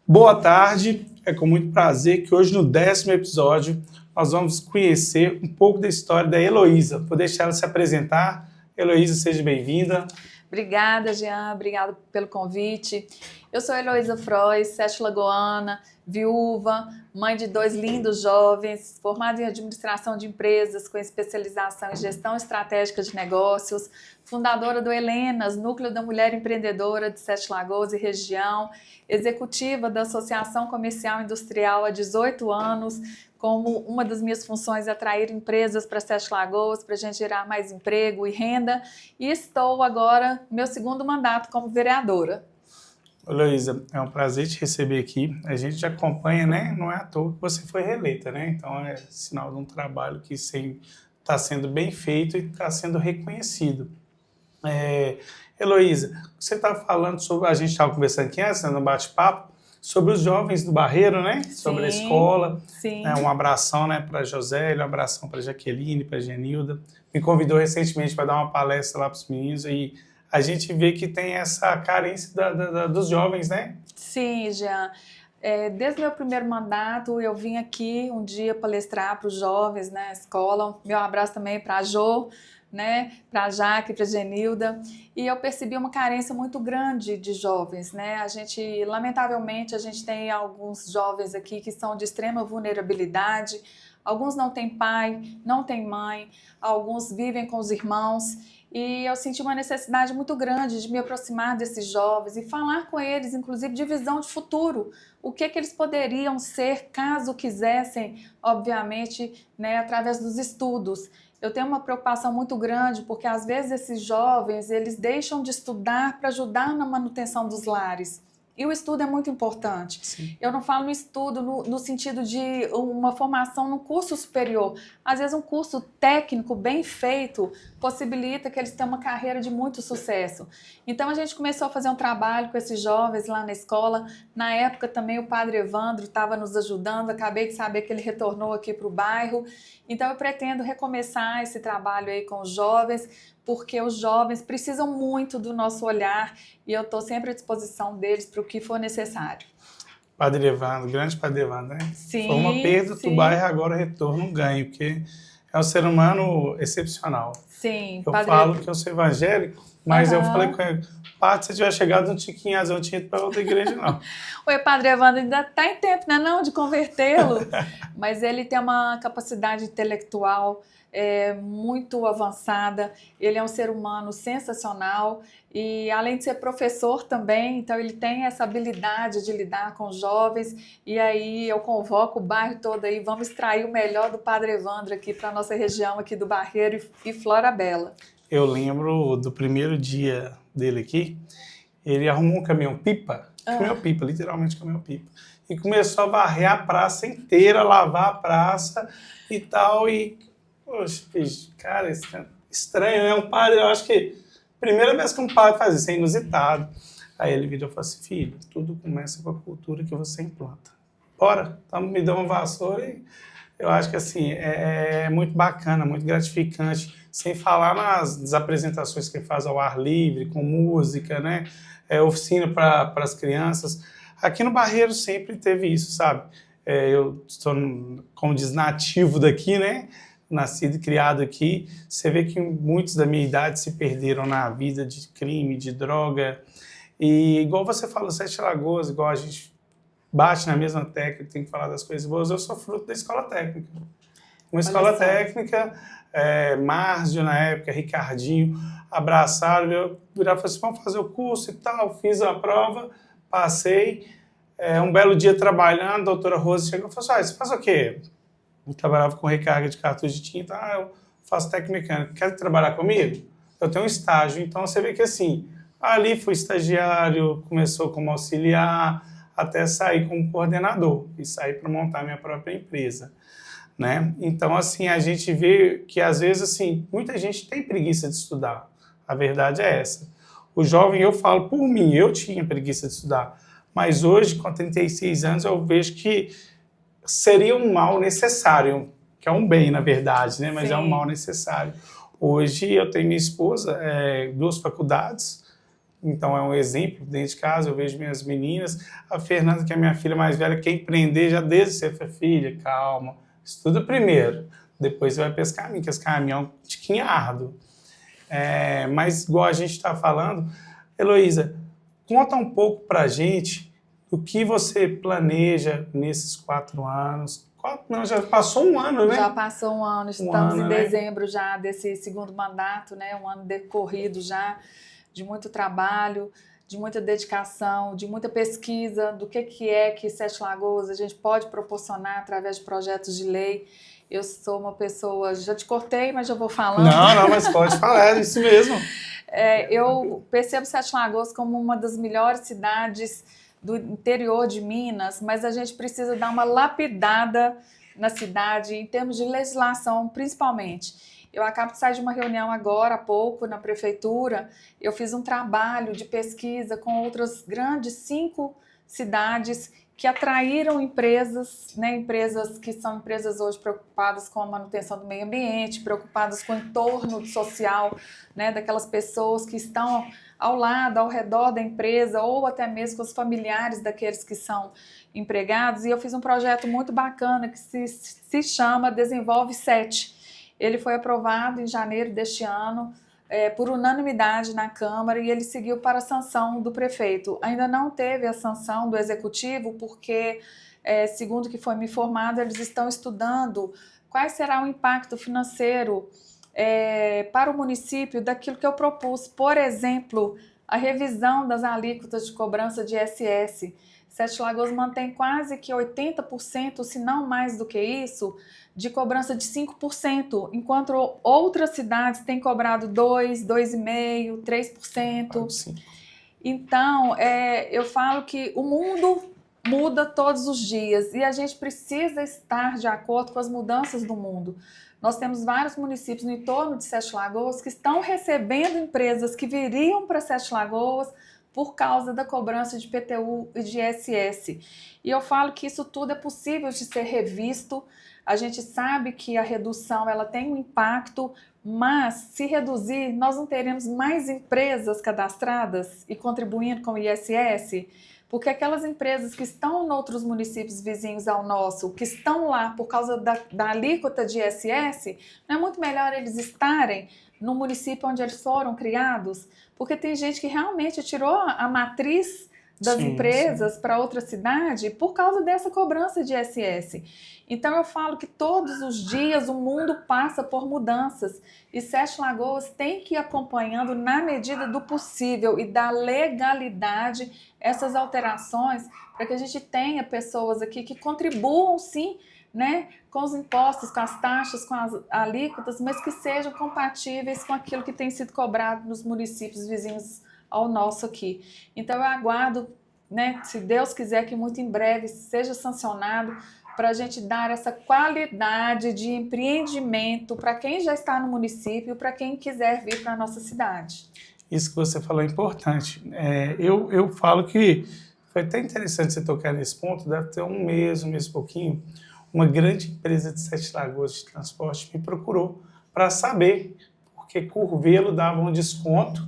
Boa tarde, é com muito prazer que hoje no 10º episódio nós vamos conhecer um pouco da história da Heloísa. Vou deixar ela se apresentar. Heloísa, seja bem-vinda. Obrigada, Jean, obrigada pelo convite. Eu sou Heloísa Frois, sete-lagoana, viúva, mãe de 2 lindos jovens, formada em administração de empresas com especialização em gestão estratégica de negócios, fundadora do Helenas, Núcleo da Mulher Empreendedora de Sete Lagoas e região, executiva da Associação Comercial Industrial há 18 anos, como uma das minhas funções é atrair empresas para Sete Lagoas, para a gente gerar mais emprego e renda, e estou agora no meu 2º mandato como vereadora. Heloísa, é um prazer te receber aqui. A gente já acompanha, né? Não é à toa que você foi reeleita, né? Então é sinal de um trabalho que está sendo bem feito e está sendo reconhecido. Heloísa, você estava falando sobre, a gente estava conversando aqui antes, no bate-papo, sobre os jovens do Barreiro, né? Sobre a escola. Sim. Um abração, né, para Josélia, um abração para Jaqueline, para Genilda. Me convidou recentemente para dar uma palestra lá para os meninos e a gente vê que tem essa carência dos jovens, né? Sim, Jean. Desde o meu primeiro mandato, eu vim aqui um dia palestrar para os jovens na escola. Meu abraço também para a Jo, né, para a Jaque, para a Genilda, e eu percebi uma carência muito grande de jovens, né? Lamentavelmente, a gente tem alguns jovens aqui que são de extrema vulnerabilidade, alguns não têm pai, não têm mãe, alguns vivem com os irmãos, e eu senti uma necessidade muito grande de me aproximar desses jovens e falar com eles, inclusive, de visão de futuro, o que eles poderiam ser caso quisessem, obviamente, né, através dos estudos. Eu tenho uma preocupação muito grande porque às vezes esses jovens eles deixam de estudar para ajudar na manutenção dos lares. E o estudo é muito importante. Sim. Eu não falo no estudo no sentido de uma formação no curso superior. Às vezes um curso técnico bem feito possibilita que eles tenham uma carreira de muito sucesso. Então a gente começou a fazer um trabalho com esses jovens lá na escola. Na época também o padre Evandro estava nos ajudando. Acabei de saber que ele retornou aqui para o bairro. Então eu pretendo recomeçar esse trabalho aí com os jovens, porque os jovens precisam muito do nosso olhar e eu estou sempre à disposição deles para o que for necessário. Padre Evandro, grande Padre Evandro, né? Sim, foi uma perda sim. do bairro, agora retorno um ganho, porque é um ser humano excepcional. Sim, eu falo que eu sou evangélico, mas eu falei com ele, Padre, se tiver chegado no Tiquinho Azul, eu não tinha ido para outra igreja, não. Oi, Padre Evandro, ainda está em tempo, né, não, de convertê-lo, mas ele tem uma capacidade intelectual muito avançada, ele é um ser humano sensacional e além de ser professor também, então ele tem essa habilidade de lidar com os jovens e aí eu convoco o bairro todo aí, vamos extrair o melhor do Padre Evandro aqui para a nossa região aqui do Barreiro e Florabella. Eu lembro do primeiro dia dele aqui, ele arrumou um caminhão-pipa, caminhão-pipa, literalmente caminhão-pipa, e começou a varrer a praça inteira, lavar a praça e tal, e poxa, bicho, cara, estranho, né? Um padre, eu acho que primeira vez que um padre faz isso, é inusitado. Aí ele virou e falou assim, filho, tudo começa com a cultura que você implanta. Bora, então me dá uma vassoura e eu acho que assim, é muito bacana, muito gratificante, sem falar nas apresentações que ele faz ao ar livre, com música, né? Oficina para as crianças. Aqui no Barreiro sempre teve isso, sabe? Eu sou, como diz, nativo daqui, né? Nascido e criado aqui, você vê que muitos da minha idade se perderam na vida de crime, de droga, e igual você falou, Sete Lagoas, igual a gente bate na mesma tecla, tem que falar das coisas boas, eu sou fruto da escola técnica. Uma escola técnica, Márcio na época, Ricardinho, abraçaram, eu virava e falei assim, vamos fazer o curso e tal, fiz a prova, passei, um belo dia trabalhando, a doutora Rose chegou e falou assim, você faz o quê? Eu trabalhava com recarga de cartucho de tinta, eu faço técnica mecânica, quer trabalhar comigo? Eu tenho um estágio, então você vê que assim, ali fui estagiário, começou como auxiliar, até sair como coordenador e sair para montar minha própria empresa, né? Então assim, a gente vê que às vezes assim, muita gente tem preguiça de estudar, a verdade é essa. O jovem, eu falo por mim, eu tinha preguiça de estudar, mas hoje, com 36 anos, eu vejo que seria um mal necessário, que é um bem, na verdade, né? Mas é um mal necessário. Hoje eu tenho minha esposa, 2 faculdades, Então é um exemplo dentro de casa, eu vejo minhas meninas, a Fernanda, que é minha filha mais velha, quer empreender já desde cedo. Filha, calma, estuda primeiro, depois você vai para esse caminho, que esse caminho é um tiquinho árduo. Mas igual a gente está falando, Heloísa, conta um pouco para a gente o que você planeja nesses 4 anos. Não, já passou um ano, né? Já passou um ano, estamos em dezembro já desse segundo mandato, né? Um ano decorrido já de muito trabalho, de muita dedicação, de muita pesquisa do que é que Sete Lagoas a gente pode proporcionar através de projetos de lei. Eu sou uma pessoa, já te cortei, mas já vou falando. Não, mas pode falar, é isso mesmo. Eu percebo Sete Lagoas como uma das melhores cidades do interior de Minas, mas a gente precisa dar uma lapidada na cidade, em termos de legislação, principalmente. Eu acabo de sair de uma reunião agora há pouco na prefeitura, eu fiz um trabalho de pesquisa com outras grandes 5 cidades que atraíram empresas, né, empresas que são empresas hoje preocupadas com a manutenção do meio ambiente, preocupadas com o entorno social, né, daquelas pessoas que estão ao lado, ao redor da empresa, ou até mesmo com os familiares daqueles que são empregados. E eu fiz um projeto muito bacana que se chama Desenvolve 7. Ele foi aprovado em janeiro deste ano, por unanimidade na Câmara, e ele seguiu para a sanção do prefeito. Ainda não teve a sanção do Executivo, porque, segundo o que foi me informado, eles estão estudando qual será o impacto financeiro para o município daquilo que eu propus. Por exemplo, a revisão das alíquotas de cobrança de ISS. Sete Lagoas mantém quase que 80%, se não mais do que isso, de cobrança de 5%, enquanto outras cidades têm cobrado 2%, 2,5%, 3%. Então, eu falo que o mundo muda todos os dias e a gente precisa estar de acordo com as mudanças do mundo. Nós temos vários municípios no entorno de Sete Lagoas que estão recebendo empresas que viriam para Sete Lagoas por causa da cobrança de IPTU e de ISS. E eu falo que isso tudo é possível de ser revisto. A gente sabe que a redução ela tem um impacto, mas se reduzir, nós não teremos mais empresas cadastradas e contribuindo com o ISS, porque aquelas empresas que estão em outros municípios vizinhos ao nosso, que estão lá por causa da alíquota de ISS, não é muito melhor eles estarem no município onde eles foram criados? Porque tem gente que realmente tirou a matriz das empresas para outra cidade por causa dessa cobrança de ISS. Então eu falo que todos os dias o mundo passa por mudanças e Sete Lagoas tem que ir acompanhando na medida do possível e da legalidade essas alterações para que a gente tenha pessoas aqui que contribuam sim, né, com os impostos, com as taxas, com as alíquotas, mas que sejam compatíveis com aquilo que tem sido cobrado nos municípios vizinhos ao nosso aqui. Então eu aguardo, né, se Deus quiser, que muito em breve seja sancionado para a gente dar essa qualidade de empreendimento para quem já está no município, para quem quiser vir para a nossa cidade. Isso que você falou é importante. Eu falo que foi até interessante você tocar nesse ponto, deve ter um mês e pouquinho, uma grande empresa de Sete Lagoas de transporte me procurou para saber porque Curvelo dava um desconto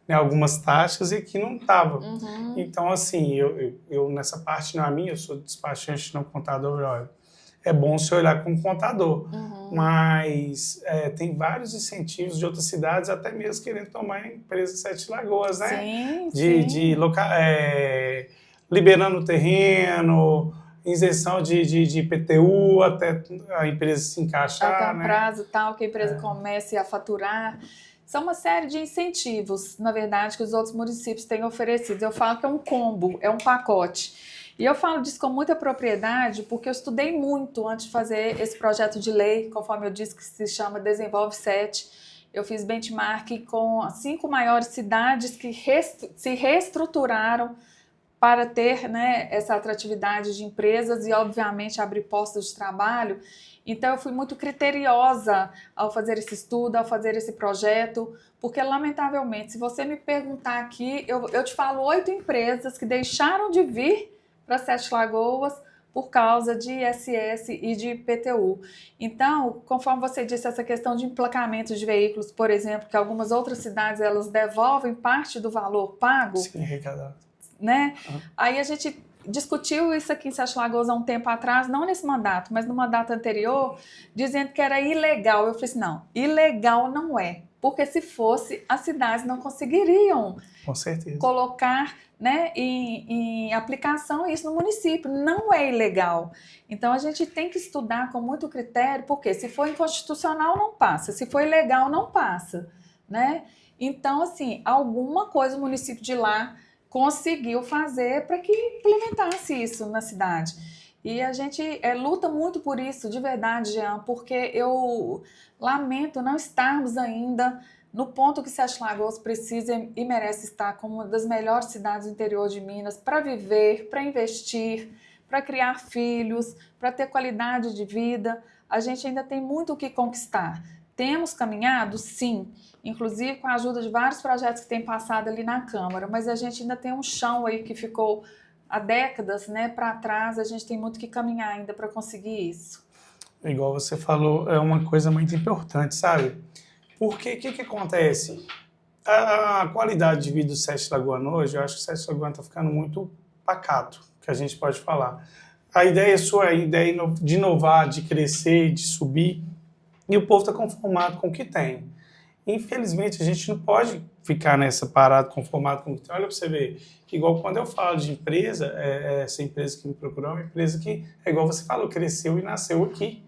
em algumas taxas e aqui não estava. Uhum. Então, assim, eu nessa parte não é a minha, eu sou despachante, não contador, olha, é bom você olhar como contador, mas tem vários incentivos de outras cidades, até mesmo querendo tomar a empresa de Sete Lagoas, né? Sim, Liberando o terreno, isenção de IPTU, até a empresa se encaixar. Até um né? prazo tal, que a empresa comece a faturar. São uma série de incentivos, na verdade, que os outros municípios têm oferecido. Eu falo que é um combo, é um pacote. E eu falo disso com muita propriedade porque eu estudei muito antes de fazer esse projeto de lei, conforme eu disse, que se chama Desenvolve 7. Eu fiz benchmark com as 5 maiores cidades que se reestruturaram para ter, né, essa atratividade de empresas e, obviamente, abrir postos de trabalho. Então, eu fui muito criteriosa ao fazer esse estudo, ao fazer esse projeto, porque, lamentavelmente, se você me perguntar aqui, eu te falo 8 empresas que deixaram de vir para Sete Lagoas por causa de ISS e de IPTU. Então, conforme você disse, essa questão de emplacamento de veículos, por exemplo, que algumas outras cidades elas devolvem parte do valor pago. Sim, arrecadado. Né? Aí a gente discutiu isso aqui em Sete Lagoas há um tempo atrás, não nesse mandato, mas no mandato anterior, dizendo que era ilegal. Eu falei assim, não, ilegal não é, porque se fosse, as cidades não conseguiriam Com certeza. colocar, né, em aplicação isso no município. Não é ilegal. Então a gente tem que estudar com muito critério, porque se for inconstitucional não passa, se for ilegal não passa, né? Então, assim, alguma coisa o município de lá conseguiu fazer para que implementasse isso na cidade. E a gente luta muito por isso, de verdade, Jean, porque eu lamento não estarmos ainda no ponto que Sete Lagoas precisa e merece estar como uma das melhores cidades do interior de Minas para viver, para investir, para criar filhos, para ter qualidade de vida. A gente ainda tem muito o que conquistar. Temos caminhado? Sim, inclusive com a ajuda de vários projetos que têm passado ali na Câmara, mas a gente ainda tem um chão aí que ficou há décadas, né, para trás, a gente tem muito que caminhar ainda para conseguir isso. Igual você falou, é uma coisa muito importante, sabe? Porque o que acontece? A qualidade de vida do Sete Lagoas hoje, eu acho que o Sete Lagoas está ficando muito pacato, que a gente pode falar. A ideia sua, a ideia de inovar, de crescer, de subir, e o povo está conformado com o que tem. Infelizmente, a gente não pode ficar nessa parada, conformado com o que tem. Olha para você ver, igual quando eu falo de empresa, essa empresa que me procurou é uma empresa que, é igual você falou, cresceu e nasceu aqui.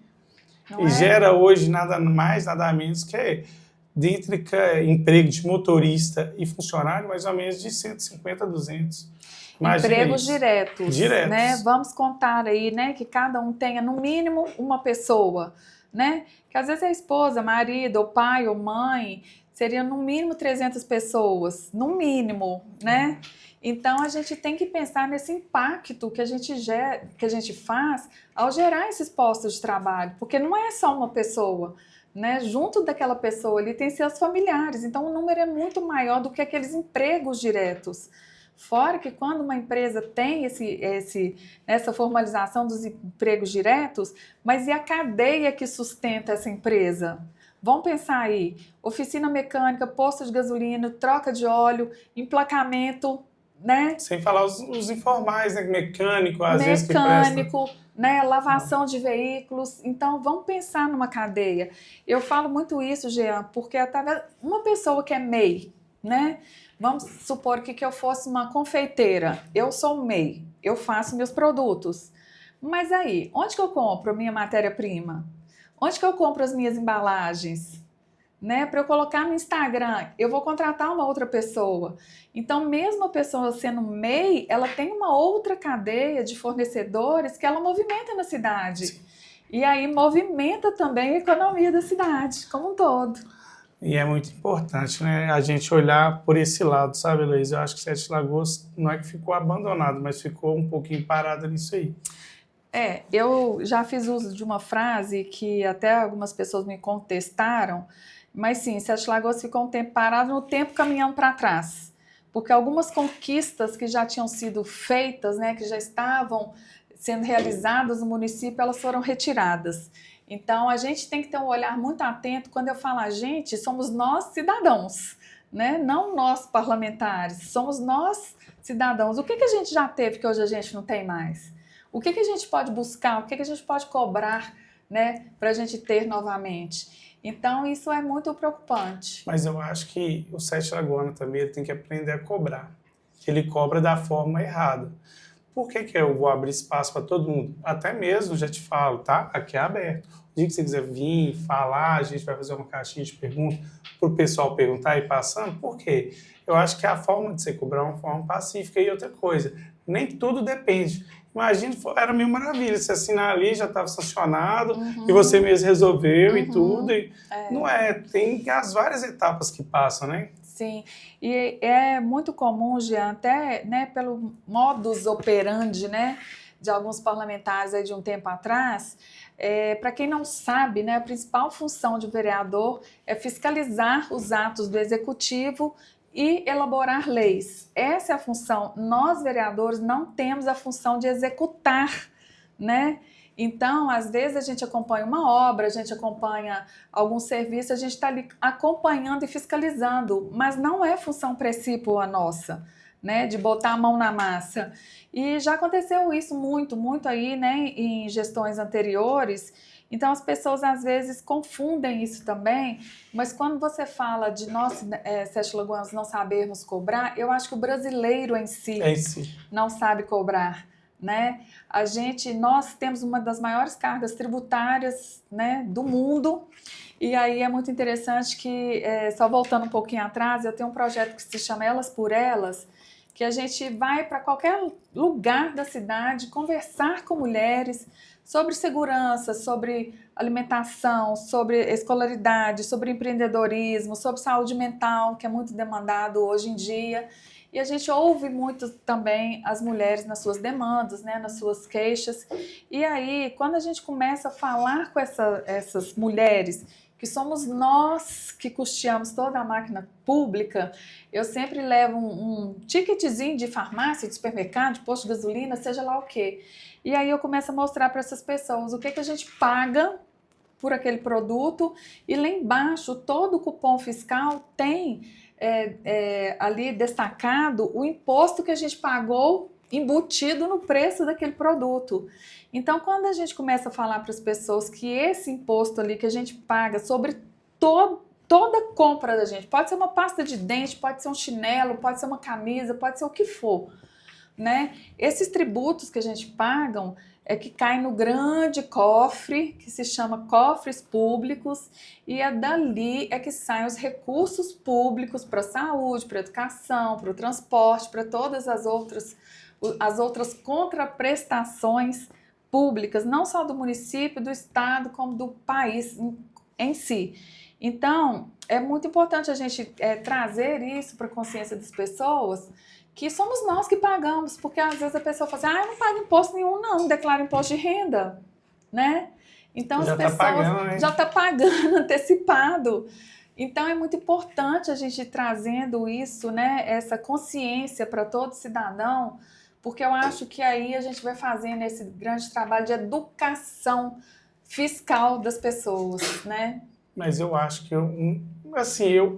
Não e gera hoje nada mais, nada menos que dentre emprego de motorista e funcionário, mais ou menos de 150 a 200. Imagina empregos isso. diretos, né? Vamos contar aí, né, que cada um tenha no mínimo uma pessoa, né? Que às vezes é esposa, marido, ou pai, ou mãe, seria no mínimo 300 pessoas, no mínimo, né? Então a gente tem que pensar nesse impacto que a gente faz ao gerar esses postos de trabalho, porque não é só uma pessoa, né? Junto daquela pessoa ali tem seus familiares, então o número é muito maior do que aqueles empregos diretos. Fora que quando uma empresa tem essa formalização dos empregos diretos, mas e a cadeia que sustenta essa empresa? Vamos pensar aí, oficina mecânica, posto de gasolina, troca de óleo, emplacamento, né? Sem falar os informais, né? Mecânico, às vezes que presta. Mecânico, né? Lavação de veículos. Então, vamos pensar numa cadeia. Eu falo muito isso, Jean, porque até uma pessoa que é MEI, né? Vamos supor que eu fosse uma confeiteira. Eu sou MEI, eu faço meus produtos. Mas aí, onde que eu compro a minha matéria-prima? Onde que eu compro as minhas embalagens? Né? Para eu colocar no Instagram, eu vou contratar uma outra pessoa. Então, mesmo a pessoa sendo MEI, ela tem uma outra cadeia de fornecedores que ela movimenta na cidade. Sim. E aí movimenta também a economia da cidade, como um todo. E é muito importante, né, a gente olhar por esse lado, sabe, Heloísa? Eu acho que Sete Lagoas não é que ficou abandonado, mas ficou um pouquinho parada nisso aí. Eu já fiz uso de uma frase que até algumas pessoas me contestaram, mas sim, Sete Lagoas ficou um tempo parado, no tempo caminhando para trás. Porque algumas conquistas que já tinham sido feitas, né, que já estavam sendo realizadas no município, elas foram retiradas. Então, a gente tem que ter um olhar muito atento. Quando eu falo a gente, somos nós cidadãos, né? Não nós parlamentares, somos nós cidadãos. O que a gente já teve que hoje a gente não tem mais? O que a gente pode buscar? O que a gente pode cobrar, né, para a gente ter novamente? Então, isso é muito preocupante. Mas eu acho que o Sete Lagoas também ele tem que aprender a cobrar. Ele cobra da forma errada. Por que eu vou abrir espaço para todo mundo? Até mesmo, já te falo, tá? Aqui é aberto. O dia que você quiser vir, falar, a gente vai fazer uma caixinha de perguntas para o pessoal perguntar e passando. Por quê? Eu acho que a forma de você cobrar é uma forma pacífica. E outra coisa, nem tudo depende. Imagina, era mil maravilha, você assinar ali, já estava sancionado, e você mesmo resolveu e tudo. E não é, tem as várias etapas que passam, né? Sim, e é muito comum, Jean, até, né, pelo modus operandi, né, de alguns parlamentares aí de um tempo atrás, para quem não sabe, né, a principal função de vereador é fiscalizar os atos do executivo e elaborar leis. Essa é a função. Nós, vereadores, não temos a função de executar, né? Então, às vezes a gente acompanha uma obra, a gente acompanha algum serviço, a gente está ali acompanhando e fiscalizando, mas não é função precípua nossa, né, de botar a mão na massa. E já aconteceu isso muito aí, né, em gestões anteriores. Então, as pessoas às vezes confundem isso também, mas quando você fala de nós, Sete Lagoas, não sabermos cobrar, eu acho que o brasileiro em si não sabe cobrar, né? Nós temos uma das maiores cargas tributárias, né, do mundo, e aí é muito interessante que, só voltando um pouquinho atrás, eu tenho um projeto que se chama Elas por Elas, que a gente vai para qualquer lugar da cidade conversar com mulheres sobre segurança, sobre alimentação, sobre escolaridade, sobre empreendedorismo, sobre saúde mental, que é muito demandado hoje em dia. E a gente ouve muito também as mulheres nas suas demandas, né, nas suas queixas. E aí, quando a gente começa a falar com essas mulheres, que somos nós que custeamos toda a máquina pública, eu sempre levo um ticketzinho de farmácia, de supermercado, de posto de gasolina, seja lá o quê. E aí eu começo a mostrar para essas pessoas o que a gente paga por aquele produto, e lá embaixo todo o cupom fiscal tem ali destacado o imposto que a gente pagou embutido no preço daquele produto. Então, quando a gente começa a falar para as pessoas que esse imposto ali que a gente paga sobre toda compra da gente, pode ser uma pasta de dente, pode ser um chinelo, pode ser uma camisa, pode ser o que for, né? Esses tributos que a gente paga que caem no grande cofre, que se chama cofres públicos, e dali que saem os recursos públicos para a saúde, para a educação, para o transporte, para todas as outras contraprestações públicas, não só do município, do estado, como do país em si. Então, é muito importante a gente trazer isso para a consciência das pessoas, que somos nós que pagamos, porque às vezes a pessoa fala assim, eu não pago imposto nenhum, não declaro imposto de renda, né? Então já as pessoas já estão pagando antecipado. Então é muito importante a gente ir trazendo isso, né? Essa consciência para todo cidadão, porque eu acho que aí a gente vai fazendo esse grande trabalho de educação fiscal das pessoas, né? Mas eu acho que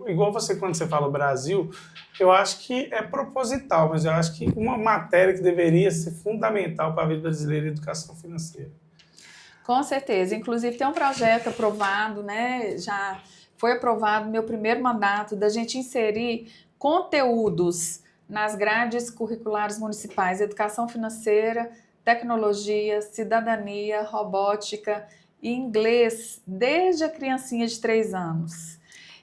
igual você quando você fala Brasil, eu acho que é proposital, mas eu acho que uma matéria que deveria ser fundamental para a vida brasileira é a educação financeira. Com certeza. Inclusive tem um projeto aprovado, né? Já foi aprovado no meu primeiro mandato, da gente inserir conteúdos nas grades curriculares municipais, educação financeira, tecnologia, cidadania, robótica e inglês, desde a criancinha de 3 anos.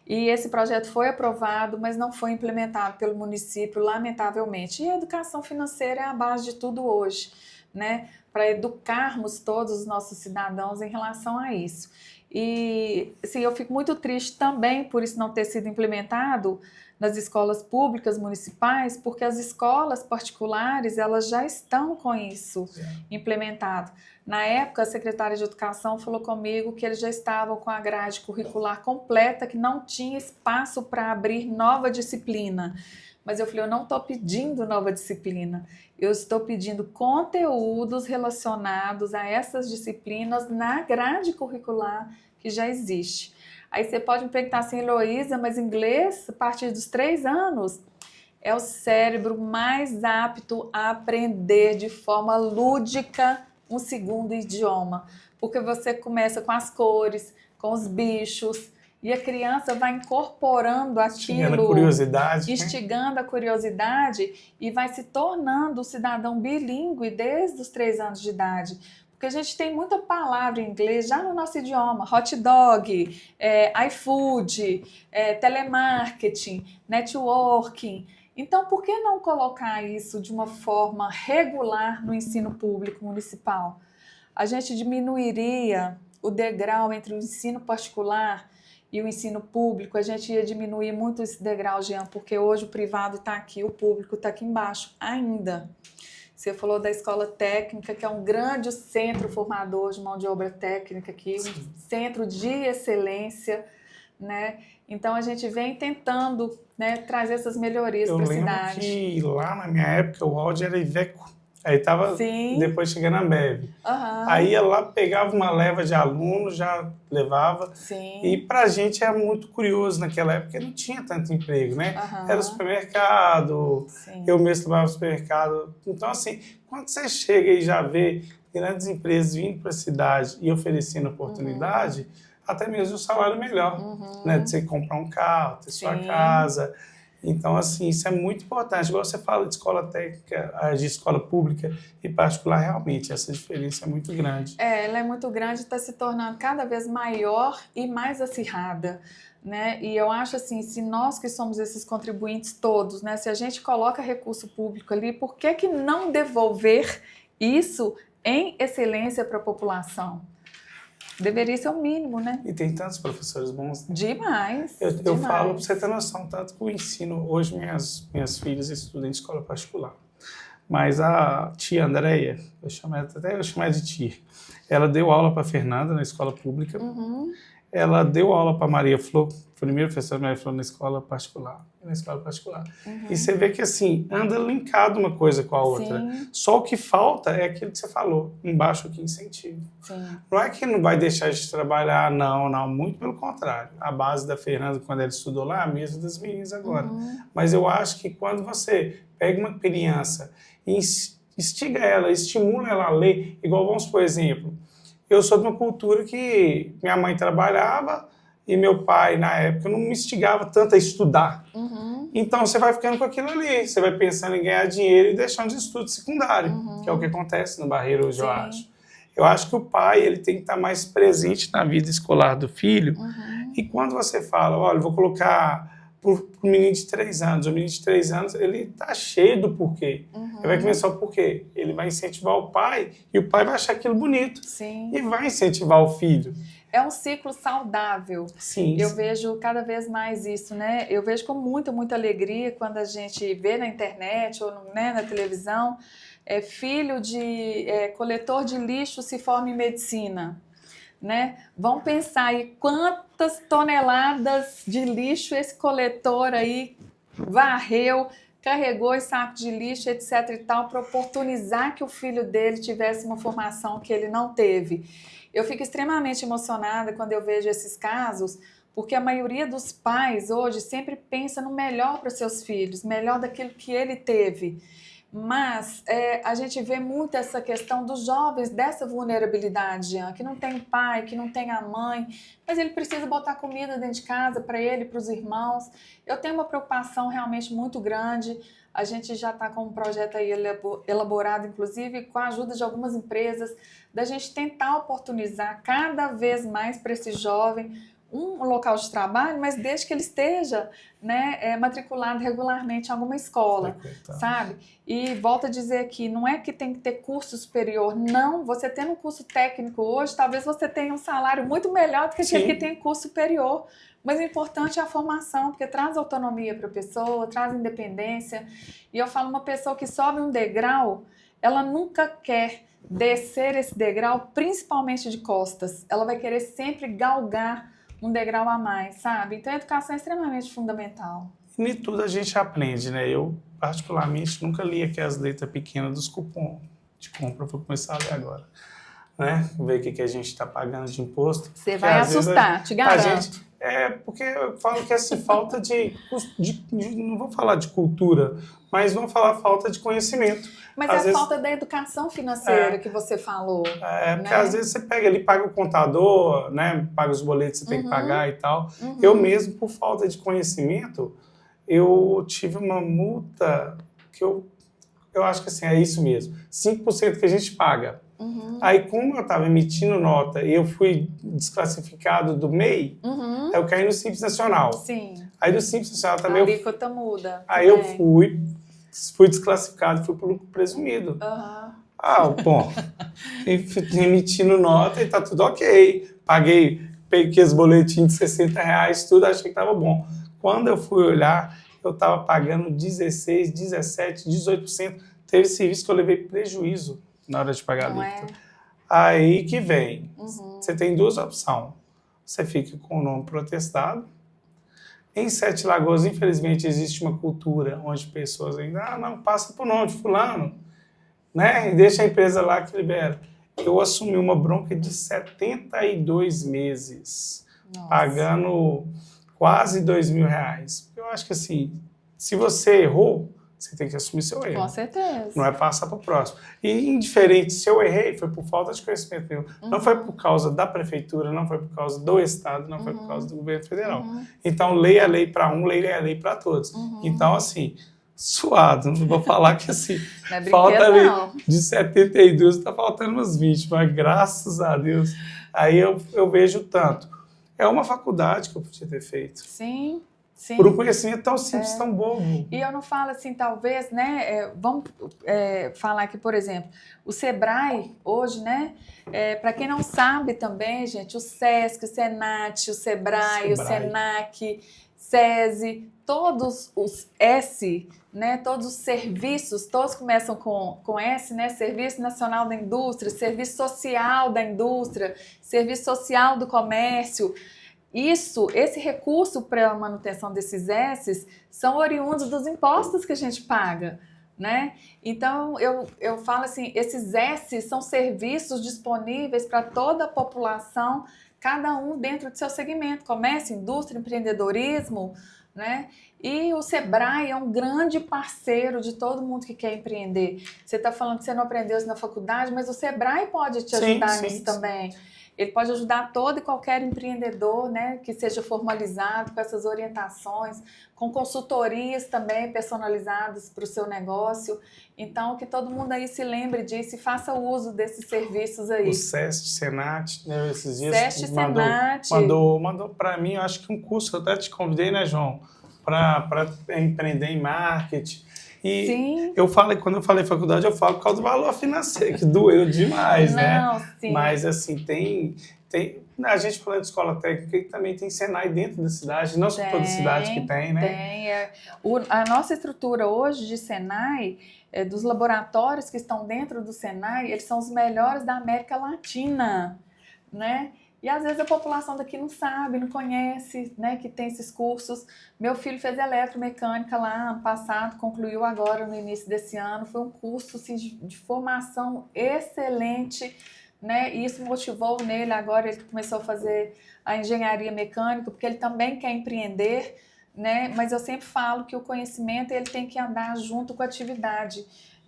E esse projeto foi aprovado, mas não foi implementado pelo município, lamentavelmente. E a educação financeira é a base de tudo hoje, né? Para educarmos todos os nossos cidadãos em relação a isso. E assim, eu fico muito triste também por isso não ter sido implementado nas escolas públicas municipais, porque as escolas particulares elas já estão com isso implementado. Na época, a secretária de Educação falou comigo que eles já estavam com a grade curricular completa, que não tinha espaço para abrir nova disciplina. Mas eu falei, eu não estou pedindo nova disciplina, eu estou pedindo conteúdos relacionados a essas disciplinas na grade curricular que já existe. Aí você pode me perguntar assim, Heloísa, mas inglês, a partir dos 3 anos, é o cérebro mais apto a aprender de forma lúdica um segundo idioma, porque você começa com as cores, com os bichos, e a criança vai incorporando aquilo, instigando a curiosidade e vai se tornando um cidadão bilíngue desde os 3 anos de idade. Porque a gente tem muita palavra em inglês já no nosso idioma, hot dog, iFood, telemarketing, networking. Então, por que não colocar isso de uma forma regular no ensino público municipal? A gente diminuiria o degrau entre o ensino particular e o ensino público, a gente ia diminuir muito esse degrau, Jean, porque hoje o privado está aqui, o público está aqui embaixo ainda. Você falou da escola técnica, que é um grande centro formador de mão de obra técnica aqui, um centro de excelência, né? Então a gente vem tentando, né, trazer essas melhorias para a cidade. Eu lembro que lá na minha época o áudio era Iveco. Aí tava Sim. depois chegando a Ambev. Uhum. Aí ia lá, pegava uma leva de alunos, já levava. Sim. E pra gente é muito curioso naquela época, porque não tinha tanto emprego, né? Uhum. Era supermercado, Sim. eu mesmo trabalhava no supermercado. Então, assim, quando você chega e já vê grandes empresas vindo para a cidade e oferecendo oportunidade, até mesmo um salário melhor, né? De você comprar um carro, ter sua casa. Então, assim, isso é muito importante. Igual você fala de escola técnica, de escola pública e particular, realmente, essa diferença é muito grande. Ela é muito grande e está se tornando cada vez maior e mais acirrada, né? E eu acho assim, se nós que somos esses contribuintes todos, né? Se a gente coloca recurso público ali, por que não devolver isso em excelência para a população? Deveria ser o mínimo, né? E tem tantos professores bons. Né? Demais. Eu falo para você ter noção, tanto que o ensino, hoje minhas filhas estudam em escola particular. Mas a tia Andréia, eu chamo ela de tia, ela deu aula para Fernanda na escola pública, ela deu aula para Maria Flor, primeiro professor Maria Flor na escola particular. E você vê que assim, anda linkado uma coisa com a outra. Sim. Só o que falta é aquilo que você falou, embaixo que incentivo. Sim. Não é que não vai deixar de trabalhar, não, muito pelo contrário. A base da Fernanda, quando ela estudou lá, é a mesma das meninas agora. Mas eu acho que quando você pega uma criança e instiga ela, estimula ela a ler, igual vamos por exemplo, eu sou de uma cultura que minha mãe trabalhava e meu pai, na época, não me instigava tanto a estudar. Então, você vai ficando com aquilo ali. Você vai pensando em ganhar dinheiro e deixando de estudo secundário, que é o que acontece no Barreiro hoje, eu acho. Eu acho que o pai ele tem que estar mais presente na vida escolar do filho. E quando você fala, olha, vou colocar para o menino de 3 anos, o menino de 3 anos, ele está cheio do porquê. Ele vai começar o porquê. Ele vai incentivar o pai e o pai vai achar aquilo bonito. Sim. E vai incentivar o filho. É um ciclo saudável. Sim. Eu vejo cada vez mais isso, né? Eu vejo com muita, muita alegria quando a gente vê na internet ou né, na televisão, filho de coletor de lixo se forma em medicina. Né? Vão pensar aí quantas toneladas de lixo esse coletor aí varreu, carregou esse saco de lixo, etc e tal, para oportunizar que o filho dele tivesse uma formação que ele não teve. Eu fico extremamente emocionada quando eu vejo esses casos, porque a maioria dos pais hoje sempre pensa no melhor para os seus filhos, melhor daquilo que ele teve. Mas a gente vê muito essa questão dos jovens, dessa vulnerabilidade, Jean, que não tem pai, que não tem a mãe, mas ele precisa botar comida dentro de casa para ele, para os irmãos. Eu tenho uma preocupação realmente muito grande. A gente já está com um projeto aí elaborado, inclusive, com a ajuda de algumas empresas, da gente tentar oportunizar cada vez mais para esse jovem um local de trabalho, mas desde que ele esteja matriculado regularmente em alguma escola, sabe? E volto a dizer aqui, não é que tem que ter curso superior, não, você tendo um curso técnico hoje, talvez você tenha um salário muito melhor do que aquele que tem curso superior, mas o importante é a formação, porque traz autonomia para a pessoa, traz independência, e eu falo, uma pessoa que sobe um degrau, ela nunca quer descer esse degrau, principalmente de costas, ela vai querer sempre galgar um degrau a mais, sabe? Então, a educação é extremamente fundamental. E nem tudo a gente aprende, né? Eu, particularmente, nunca li aquelas letras pequenas dos cupons de compra, vou começar a ler agora. Né? Ver o que a gente está pagando de imposto. Você vai assustar, te garanto. Porque eu falo que essa falta não vou falar de cultura, mas vamos falar falta de conhecimento. Mas às vezes, falta da educação financeira que você falou. Porque às vezes você pega ali, paga o contador, né? Paga os boletos que você tem que pagar e tal. Eu mesmo, por falta de conhecimento, eu tive uma multa que eu acho que assim, é isso mesmo, 5% que a gente paga. Aí, como eu estava emitindo nota e eu fui desclassificado do MEI, eu caí no Simples Nacional. Sim. Aí do Simples Nacional também... A alíquota muda. Aí eu fui desclassificado, fui para o lucro presumido. Bom, emitindo nota e tá tudo ok. Peguei os boletins de R$60, tudo, achei que estava bom. Quando eu fui olhar, eu estava pagando 16%, 17%, 18%. Teve serviço que eu levei prejuízo na hora de pagar a alíquota. Aí que vem. Você tem duas opções. Você fica com o nome protestado. Em Sete Lagoas, infelizmente, existe uma cultura onde pessoas ainda, não, passa por nome de fulano. né? E deixa a empresa lá que libera. Eu assumi uma bronca de 72 meses, Nossa. pagando quase R$ 2.000. Eu acho que assim, se você errou, você tem que assumir seu erro. Com certeza. Não é passar para o próximo. E indiferente se eu errei, foi por falta de conhecimento meu. Não foi por causa da prefeitura, não foi por causa do Estado, não foi por causa do governo federal. Então, leia a lei para um, leia a lei para todos. Então, assim, suado, não vou falar que assim, Não é falta ali não. de 72, está faltando umas 20, mas graças a Deus, aí eu vejo tanto. É uma faculdade que eu podia ter feito. Sim. Sim. Por um conhecimento tão simples, tão bobo. E eu não falo assim, talvez, né? Vamos falar aqui, por exemplo, o Sebrae hoje, né? Para quem não sabe também, gente, o Sesc, o Senat, o Sebrae, o Senac, SESI, todos os S, né? Todos os serviços, todos começam com S, né? Serviço Nacional da Indústria, Serviço Social da Indústria, Serviço Social do Comércio. Esse recurso para a manutenção desses S's são oriundos dos impostos que a gente paga, né? Então, eu falo assim, esses S's são serviços disponíveis para toda a população, cada um dentro do seu segmento, comércio, indústria, empreendedorismo, né? E o Sebrae é um grande parceiro de todo mundo que quer empreender. Você está falando que você não aprendeu isso na faculdade, mas o Sebrae pode te ajudar nisso também. Ele pode ajudar todo e qualquer empreendedor, né, que seja formalizado com essas orientações, com consultorias também personalizadas para o seu negócio. Então, que todo mundo aí se lembre disso e faça uso desses serviços aí. O SESC, Senat, né, esses dias SESC, Senat. mandou para mim, eu acho que um curso, eu até te convidei, né, João, para empreender em marketing. E sim. Quando eu falei faculdade, eu falo por causa do valor financeiro, que doeu demais, né? Não, sim. Mas, assim, tem a gente falando de escola técnica, e também tem Senai dentro da cidade, não só toda cidade que tem, né? Tem. A nossa estrutura hoje de Senai, dos laboratórios que estão dentro do Senai, eles são os melhores da América Latina, né? E às vezes a população daqui não sabe, não conhece, né, que tem esses cursos. Meu filho fez eletromecânica lá ano passado, concluiu agora no início desse ano. Foi um curso assim, de formação excelente, né? E isso motivou nele. Agora ele começou a fazer a engenharia mecânica, porque ele também quer empreender, né? Mas eu sempre falo que o conhecimento ele tem que andar junto com a atividade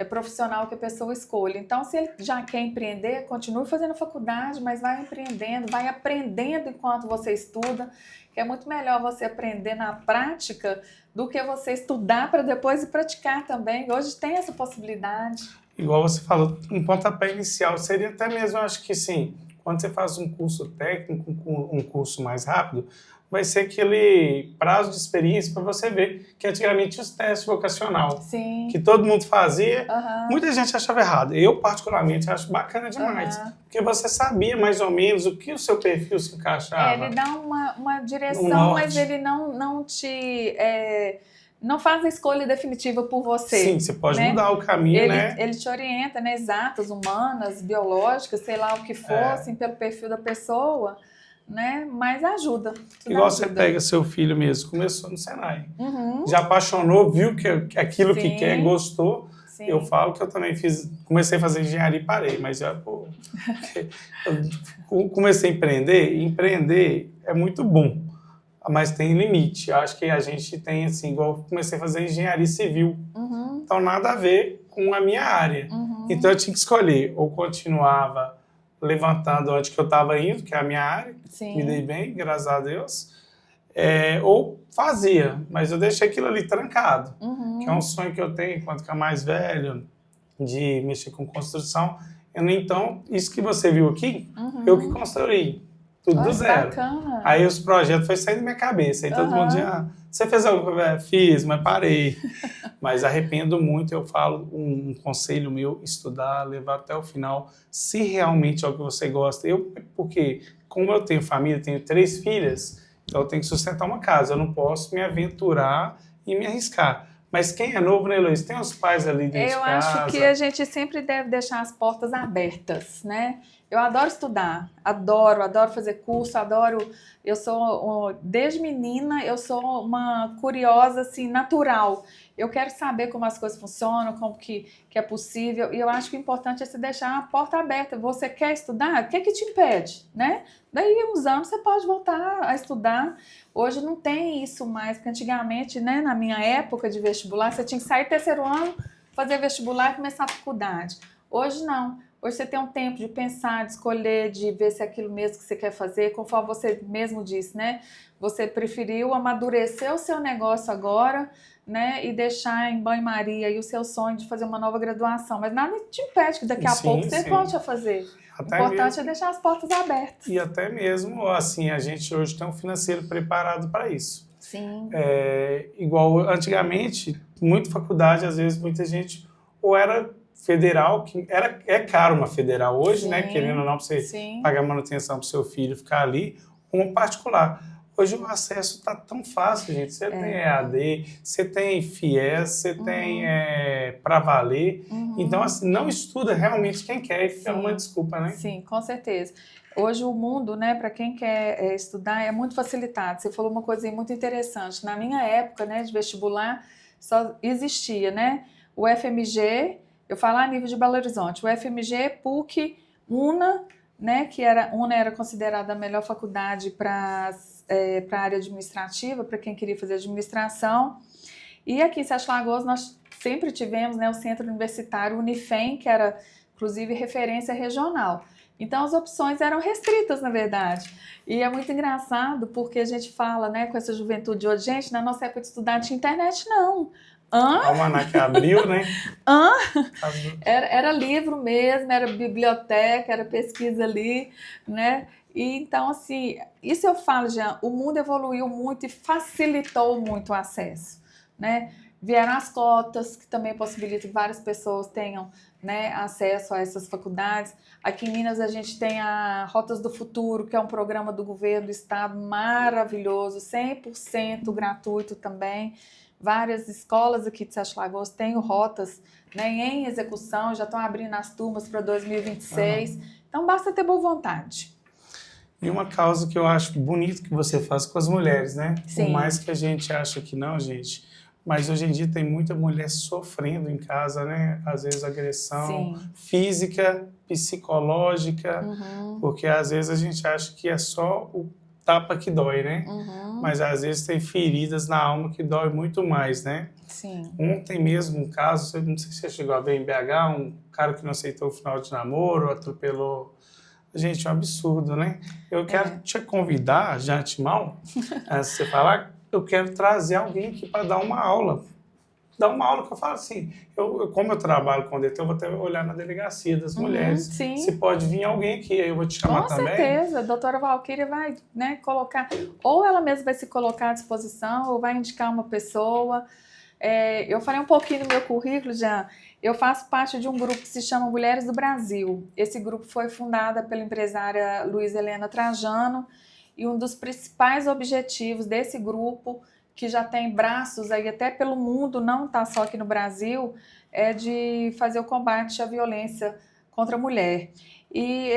profissional que a pessoa escolhe. Então, se ele já quer empreender, continue fazendo faculdade, mas vai empreendendo, vai aprendendo enquanto você estuda, que é muito melhor você aprender na prática do que você estudar para depois ir praticar também. Hoje tem essa possibilidade. Igual você falou, um pontapé inicial seria até mesmo, acho que sim, quando você faz um curso técnico, um curso mais rápido, vai ser aquele prazo de experiência para você ver que antigamente os testes vocacional, sim, que todo mundo fazia, muita gente achava errado. Eu, particularmente, acho bacana demais, porque você sabia mais ou menos o que o seu perfil se encaixava. Ele dá uma direção, mas ele não te... não faz a escolha definitiva por você. Sim, você pode mudar o caminho, né? Ele te orienta, né? Exatas, humanas, biológicas, sei lá o que fossem, pelo perfil da pessoa, né? Mas ajuda. Igual você pega seu filho mesmo, começou no Senai. Já apaixonou, viu que aquilo que quer, gostou. Sim. Eu falo que eu também comecei a fazer engenharia e parei, mas eu comecei a empreender é muito bom. Mas tem limite. Eu acho que a gente tem, assim, igual eu comecei a fazer engenharia civil. Então, nada a ver com a minha área. Então, eu tinha que escolher. Ou continuava levantando onde que eu estava indo, que é a minha área. Sim. Me dei bem, graças a Deus. Ou fazia, mas eu deixei aquilo ali trancado. Que é um sonho que eu tenho, enquanto que é mais velho, de mexer com construção. Então, isso que você viu aqui, eu que construí. Tudo do zero. Bacana. Aí os projetos foram saindo da minha cabeça. Aí todo mundo dizia, você fez alguma coisa? Fiz, mas parei. Mas arrependo muito, eu falo, um conselho meu, estudar, levar até o final, se realmente é o que você gosta. Porque como eu tenho família, tenho 3 filhas, então eu tenho que sustentar uma casa. Eu não posso me aventurar e me arriscar. Mas quem é novo, né, Luiz? Tem os pais ali dentro de casa. Eu acho que a gente sempre deve deixar as portas abertas, né? Eu adoro estudar, adoro fazer curso, desde menina, eu sou uma curiosa, assim, natural. eu quero saber como as coisas funcionam, como que é possível, e eu acho que o importante é você deixar a porta aberta. Você quer estudar? O que é que te impede, né? Daí, uns anos, você pode voltar a estudar. Hoje não tem isso mais, porque antigamente, né, na minha época de vestibular, você tinha que sair terceiro ano, fazer vestibular e começar a faculdade. Hoje não. Hoje você tem um tempo de pensar, de escolher, de ver se é aquilo mesmo que você quer fazer, conforme você mesmo disse, né? Você preferiu amadurecer o seu negócio agora, né? E deixar em banho-maria aí o seu sonho de fazer uma nova graduação. Mas nada te impede que daqui a pouco você volte a fazer. O importante é deixar as portas abertas. E até mesmo, assim, a gente hoje tem um financeiro preparado para isso. Sim. Igual antigamente, muita faculdade, às vezes, muita gente ou era federal, que é caro uma federal hoje, Sim, né? Querendo ou não, para você pagar manutenção para o seu filho ficar ali, uma particular. Hoje o acesso está tão fácil, gente. Você tem EAD, você tem FIES, você tem para valer. Então, assim, não estuda realmente quem quer e fica uma desculpa, né? Sim, com certeza. Hoje o mundo, né, para quem quer estudar, é muito facilitado. Você falou uma coisa muito interessante. Na minha época, né, de vestibular, só existia, né, o FMG, eu falo a nível de Belo Horizonte, o FMG, PUC, UNA, né, que UNA era considerada a melhor faculdade para a área administrativa, para quem queria fazer administração. E aqui em Sete Lagoas nós sempre tivemos, né, o Centro Universitário Unifem, que era, inclusive, referência regional. Então, as opções eram restritas, na verdade. E é muito engraçado, porque a gente fala, né, com essa juventude de hoje, gente, na nossa época de estudar não tinha internet, não. Almanac abriu, né? Era livro mesmo, era biblioteca, era pesquisa ali, né? E então, assim, isso eu falo, Jean, o mundo evoluiu muito e facilitou muito o acesso, né? Vieram as cotas, que também possibilitam que várias pessoas tenham, né, acesso a essas faculdades. Aqui em Minas a gente tem a Rotas do Futuro, que é um programa do governo do estado maravilhoso, 100% gratuito também. Várias escolas aqui de Sete Lagoas têm rotas, né, em execução, já estão abrindo as turmas para 2026. Então basta ter boa vontade. E uma causa que eu acho bonito que você faz com as mulheres, né? Sim. Por mais que a gente ache que não, gente, mas hoje em dia tem muita mulher sofrendo em casa, né? Às vezes agressão física, psicológica, porque às vezes a gente acha que é só o tapa que dói, né? Mas às vezes tem feridas na alma que dói muito mais, né? Sim. Ontem mesmo um caso, não sei se você chegou a ver em BH, um cara que não aceitou o final de namoro, atropelou. Gente, é um absurdo, né? Eu quero te convidar, de antemão, antes de você falar, eu quero trazer alguém aqui para dar uma aula. Dar uma aula que eu falo assim, como eu trabalho com DT, eu vou até olhar na delegacia das mulheres. Sim. Se pode vir alguém aqui, aí eu vou te chamar também. Com certeza, a doutora Valquíria vai, né, colocar, ou ela mesma vai se colocar à disposição, ou vai indicar uma pessoa. Eu falei um pouquinho no meu currículo já. Eu faço parte de um grupo que se chama Mulheres do Brasil. Esse grupo foi fundado pela empresária Luísa Helena Trajano, e um dos principais objetivos desse grupo, que já tem braços aí até pelo mundo, não está só aqui no Brasil, é de fazer o combate à violência contra a mulher. E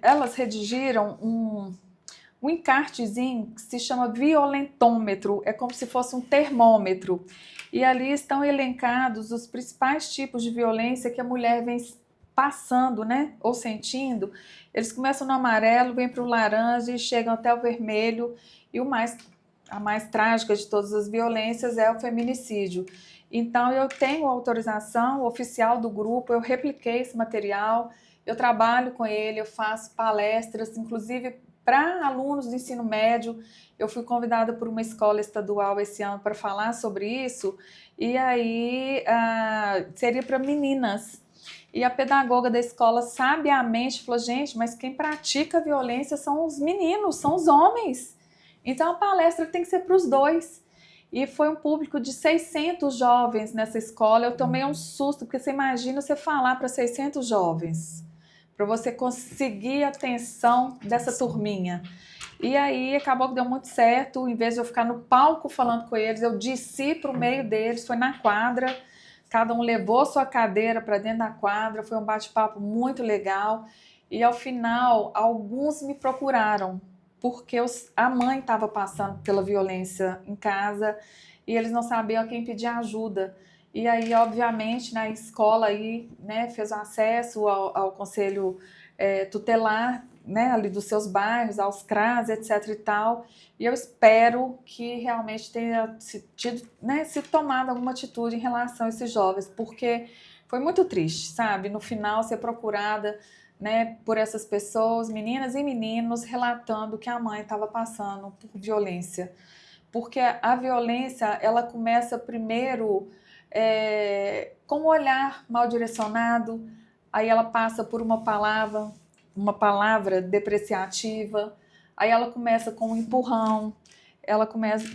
elas redigiram um encartezinho que se chama violentômetro, é como se fosse um termômetro. E ali estão elencados os principais tipos de violência que a mulher vem passando, né, ou sentindo. Eles começam no amarelo, vêm para o laranja e chegam até o vermelho. E a mais trágica de todas as violências é o feminicídio. Então, eu tenho autorização oficial do grupo, eu repliquei esse material, eu trabalho com ele, eu faço palestras, inclusive para alunos do ensino médio. Eu fui convidada por uma escola estadual esse ano para falar sobre isso, e aí seria para meninas. E a pedagoga da escola sabiamente falou, gente, mas quem pratica a violência são os meninos, são os homens. Então a palestra tem que ser para os dois. E foi um público de 600 jovens nessa escola. Eu tomei um susto, porque você imagina você falar para 600 jovens, para você conseguir a atenção dessa turminha. E aí acabou que deu muito certo. Em vez de eu ficar no palco falando com eles, eu desci para o meio deles, foi na quadra. Cada um levou sua cadeira para dentro da quadra, foi um bate-papo muito legal. E ao final, alguns me procuraram, porque a mãe estava passando pela violência em casa e eles não sabiam a quem pedir ajuda. E aí, obviamente, na escola aí, né, fez acesso ao conselho tutelar, né, ali dos seus bairros, aos CRAS, etc e tal. E eu espero que realmente tenha sido tomada alguma atitude em relação a esses jovens, porque foi muito triste, sabe? No final, ser procurada, né, por essas pessoas, meninas e meninos, relatando que a mãe estava passando por violência. Porque a violência, ela começa primeiro com um olhar mal direcionado, aí ela passa por uma palavra depreciativa, aí ela começa com um empurrão, ela começa,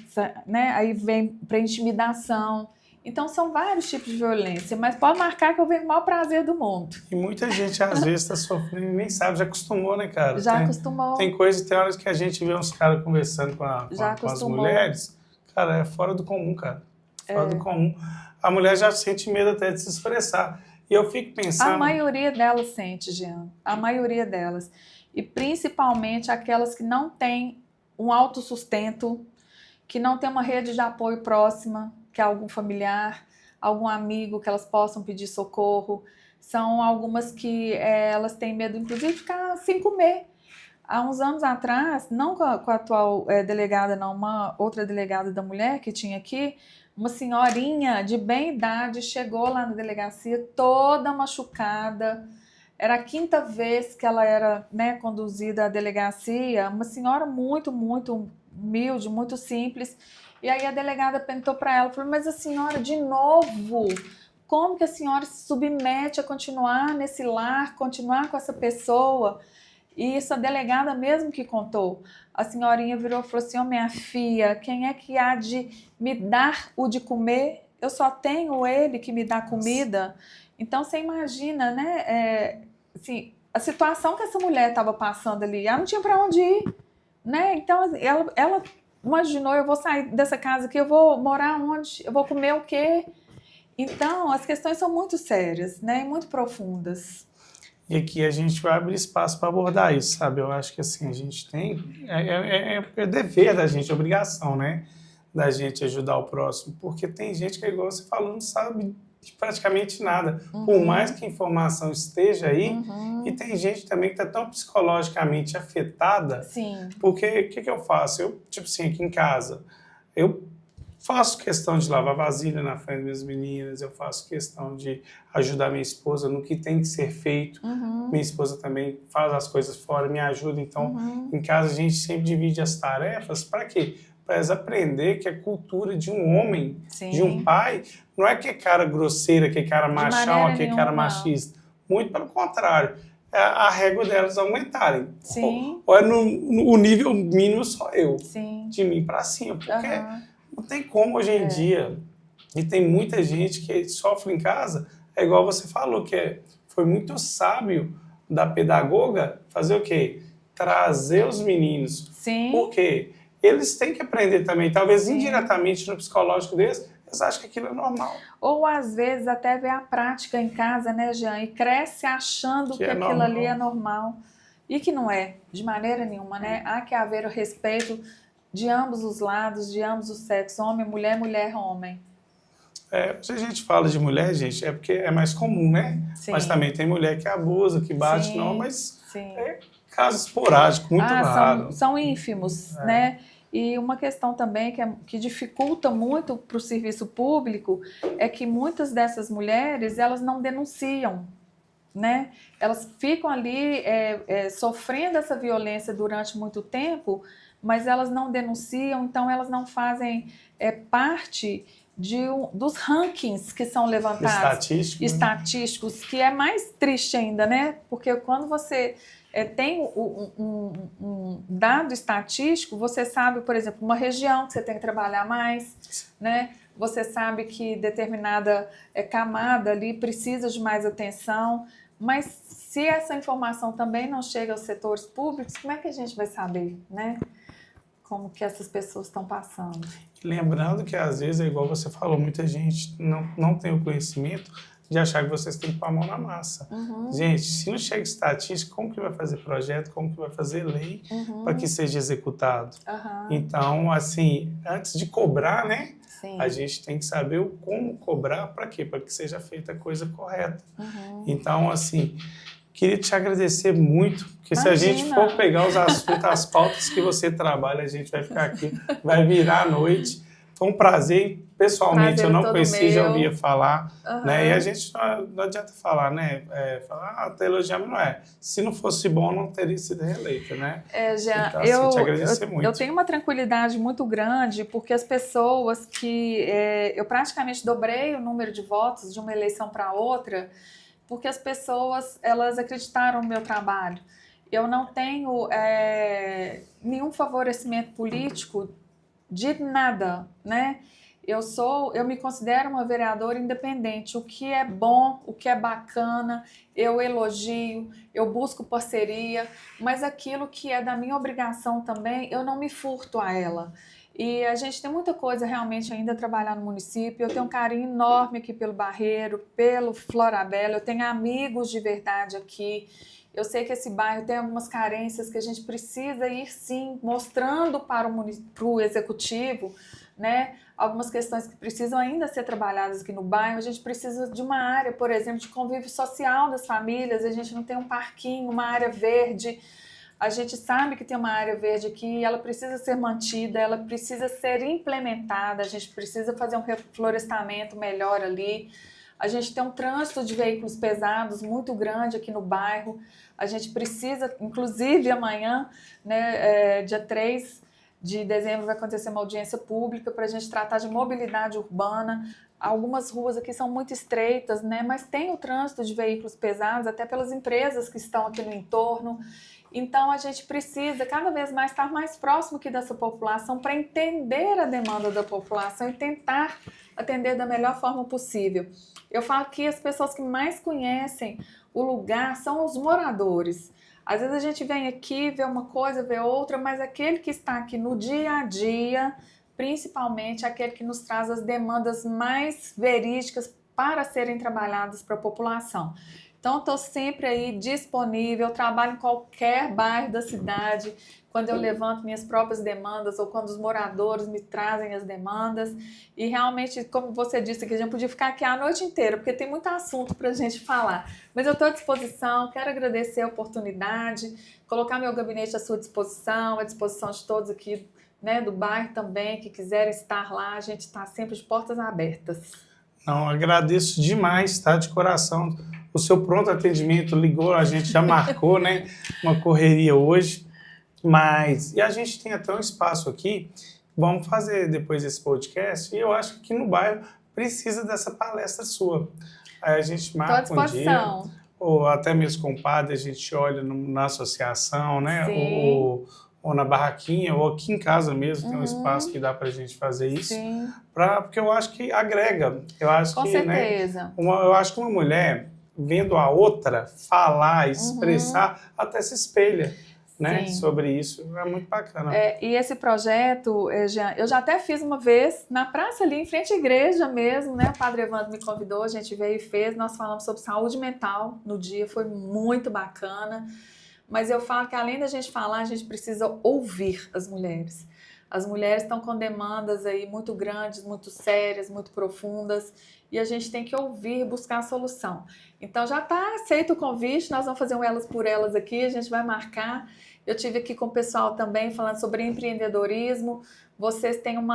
né, aí vem para intimidação. Então são vários tipos de violência, mas pode marcar que eu venho com o maior prazer do mundo. E muita gente às vezes está sofrendo e nem sabe, já acostumou, né, cara? Já acostumou. Tem horas que a gente vê uns caras conversando com as mulheres, cara, é fora do comum, cara. Fora do comum. A mulher já sente medo até de se expressar. E eu fico pensando... A maioria delas sente, Jean. A maioria delas. E principalmente aquelas que não têm um autossustento, que não tem uma rede de apoio próxima, que é algum familiar, algum amigo que elas possam pedir socorro. São algumas que elas têm medo, inclusive, de ficar sem comer. Há uns anos atrás, não com a atual delegada, não, uma outra delegada da mulher que tinha aqui, uma senhorinha de bem idade chegou lá na delegacia toda machucada. Era a 5ª vez que ela era, né, conduzida à delegacia. Uma senhora muito, muito humilde, muito simples. E aí a delegada perguntou para ela, falou, mas a senhora, de novo, como que a senhora se submete a continuar nesse lar, continuar com essa pessoa? E isso a delegada mesmo que contou. A senhorinha virou e falou assim, ô minha filha, quem é que há de me dar o de comer? Eu só tenho ele que me dá comida. Então você imagina, né, assim, a situação que essa mulher estava passando ali, ela não tinha para onde ir, né? Então ela imaginou, eu vou sair dessa casa aqui, eu vou morar onde? Eu vou comer o quê? Então as questões são muito sérias, né, e muito profundas. E aqui a gente vai abrir espaço para abordar isso, sabe? Eu acho que assim, a gente tem... É dever da gente, obrigação, né? Da gente ajudar o próximo. Porque tem gente que, igual você falou, não sabe de praticamente nada. Por mais que a informação esteja aí, e tem gente também que está tão psicologicamente afetada. Sim. Porque o que eu faço? Eu, tipo assim, aqui em casa, eu faço questão de lavar vasilha na frente das minhas meninas, eu faço questão de ajudar minha esposa no que tem que ser feito. Minha esposa também faz as coisas fora, me ajuda. Então, em casa a gente sempre divide as tarefas. Para quê? Para eles aprender que a cultura de um homem, Sim. de um pai, não é que é cara grosseira, que é cara machão, que é cara machista. Muito pelo contrário. É a régua delas aumentarem. Sim. Ou é no nível mínimo só eu. Sim. De mim para cima. Porque... não tem como hoje em dia, e tem muita gente que sofre em casa, é igual você falou, que foi muito sábio da pedagoga fazer o quê? Trazer os meninos. Sim. Por quê? Eles têm que aprender também, talvez indiretamente no psicológico deles, eles acham que aquilo é normal. Ou às vezes até ver a prática em casa, né, Jean? E cresce achando que aquilo ali é normal. E que não é, de maneira nenhuma, né? Há que haver o respeito de ambos os lados, de ambos os sexos, homem, mulher, mulher, homem. Se a gente fala de mulher, gente, é porque é mais comum, né? Sim. Mas também tem mulher que abusa, que bate, Sim. não, mas Sim. é caso esporádico, muito raro. São ínfimos, né? E uma questão também que dificulta muito para o serviço público é que muitas dessas mulheres, elas não denunciam, né? Elas ficam ali sofrendo essa violência durante muito tempo, mas elas não denunciam, então elas não fazem parte dos rankings que são levantados. Estatísticos, que é mais triste ainda, né? Porque quando você tem um dado estatístico, você sabe, por exemplo, uma região que você tem que trabalhar mais, né? Você sabe que determinada camada ali precisa de mais atenção, mas se essa informação também não chega aos setores públicos, como é que a gente vai saber, né? Como que essas pessoas estão passando. Lembrando que às vezes é igual você falou, muita gente não tem o conhecimento de achar que vocês têm que pôr a mão na massa. Gente, se não chega estatística, como que vai fazer projeto, como que vai fazer lei para que seja executado? Então, assim, antes de cobrar, né? Sim. A gente tem que saber o como cobrar, para quê? Para que seja feita a coisa correta. Então, assim, queria te agradecer muito, porque se a gente for pegar os assuntos, as pautas que você trabalha, a gente vai ficar aqui, vai virar a noite. Foi um prazer, pessoalmente, eu não conhecia, já ouvia falar, né? E a gente não adianta falar, né? Falar, tá elogiando, não é. Se não fosse bom, não teria sido reeleita, né? Jean, então, assim, te agradecer muito. Eu tenho uma tranquilidade muito grande, porque as pessoas que... eu praticamente dobrei o número de votos de uma eleição para outra, porque as pessoas, elas acreditaram no meu trabalho. Eu não tenho nenhum favorecimento político de nada, né? Eu me considero uma vereadora independente. O que é bom, o que é bacana, eu elogio, eu busco parceria, mas aquilo que é da minha obrigação também, eu não me furto a ela. E a gente tem muita coisa realmente ainda a trabalhar no município. Eu tenho um carinho enorme aqui pelo Barreiro, pelo Florabella, eu tenho amigos de verdade aqui. Eu sei que esse bairro tem algumas carências que a gente precisa ir, sim, mostrando para o executivo, né? Algumas questões que precisam ainda ser trabalhadas aqui no bairro. A gente precisa de uma área, por exemplo, de convívio social das famílias. A gente não tem um parquinho, uma área verde. A gente sabe que tem uma área verde aqui, ela precisa ser mantida, ela precisa ser implementada. A gente precisa fazer um reflorestamento melhor ali. A gente tem um trânsito de veículos pesados muito grande aqui no bairro. A gente precisa, inclusive amanhã, né, dia 3 de dezembro, vai acontecer uma audiência pública para a gente tratar de mobilidade urbana. Algumas ruas aqui são muito estreitas, né, mas tem o trânsito de veículos pesados, até pelas empresas que estão aqui no entorno. Então, a gente precisa cada vez mais estar mais próximo aqui dessa população para entender a demanda da população e tentar atender da melhor forma possível. Eu falo que as pessoas que mais conhecem o lugar são os moradores. Às vezes a gente vem aqui, vê uma coisa, vê outra, mas aquele que está aqui no dia a dia, principalmente aquele que nos traz as demandas mais verídicas para serem trabalhadas para a população. Então, estou sempre aí disponível, eu trabalho em qualquer bairro da cidade, quando eu levanto minhas próprias demandas ou quando os moradores me trazem as demandas. E realmente, como você disse, que a gente podia ficar aqui a noite inteira, porque tem muito assunto para a gente falar. Mas eu estou à disposição, quero agradecer a oportunidade, colocar meu gabinete à sua disposição, à disposição de todos aqui, né, do bairro também, que quiserem estar lá, a gente está sempre de portas abertas. Não, agradeço demais, tá? De coração. O seu pronto atendimento ligou, a gente já marcou, né? Uma correria hoje. E a gente tem até um espaço aqui. Vamos fazer depois desse podcast. E eu acho que aqui no bairro precisa dessa palestra sua. Aí a gente marca um dia. Ou até mesmo com o padre, a gente olha na associação, né? Ou na barraquinha, ou aqui em casa mesmo, tem um espaço que dá para a gente fazer isso. Sim. Porque eu acho que agrega. Eu acho com certeza. Né, eu acho que uma mulher, vendo a outra falar, expressar, até se espelha, né, sobre isso. É muito bacana. E esse projeto, eu já até fiz uma vez na praça ali, em frente à igreja mesmo, né? O padre Evandro me convidou, a gente veio e fez. Nós falamos sobre saúde mental no dia, foi muito bacana. Mas eu falo que além da gente falar, a gente precisa ouvir as mulheres. As mulheres estão com demandas aí muito grandes, muito sérias, muito profundas, e a gente tem que ouvir e buscar a solução. Então já está aceito o convite, nós vamos fazer um Elas por Elas aqui, a gente vai marcar. Eu tive aqui com o pessoal também falando sobre empreendedorismo. Vocês têm um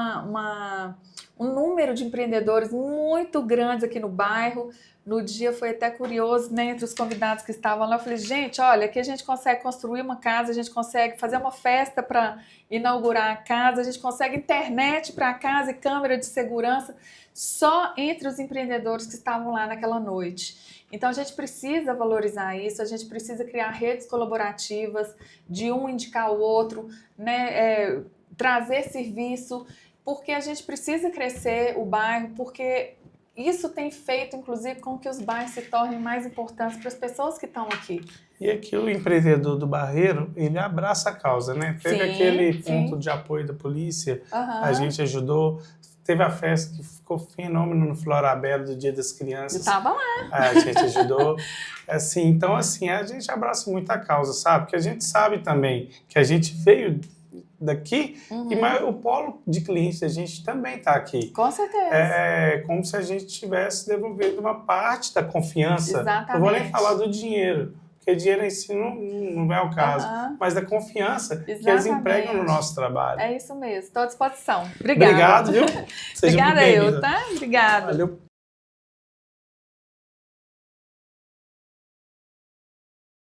número de empreendedores muito grande aqui no bairro. No dia foi até curioso, né, entre os convidados que estavam lá, eu falei, gente, olha, aqui a gente consegue construir uma casa, a gente consegue fazer uma festa para inaugurar a casa, a gente consegue internet para a casa e câmera de segurança, só entre os empreendedores que estavam lá naquela noite. Então a gente precisa valorizar isso, a gente precisa criar redes colaborativas, de um indicar o outro, né, trazer serviço, porque a gente precisa crescer o bairro, porque isso tem feito, inclusive, com que os bairros se tornem mais importantes para as pessoas que estão aqui. E aqui o empreendedor do Barreiro, ele abraça a causa, né? Teve aquele ponto de apoio da polícia, a gente ajudou, teve a festa que ficou fenômeno no Florabella do Dia das Crianças. Eu tava lá. A gente ajudou. Assim, então, assim, a gente abraça muito a causa, sabe? Porque a gente sabe também que a gente veio daqui e o polo de clientes a gente também está aqui. Com certeza. É como se a gente estivesse devolvendo uma parte da confiança. Exatamente. Não vou nem falar do dinheiro, porque dinheiro em si não é o caso, mas da confiança que eles empregam no nosso trabalho. É isso mesmo. Estou à disposição. Obrigada. Obrigado, viu? Seja Obrigada muito eu, tá? Obrigada. Valeu.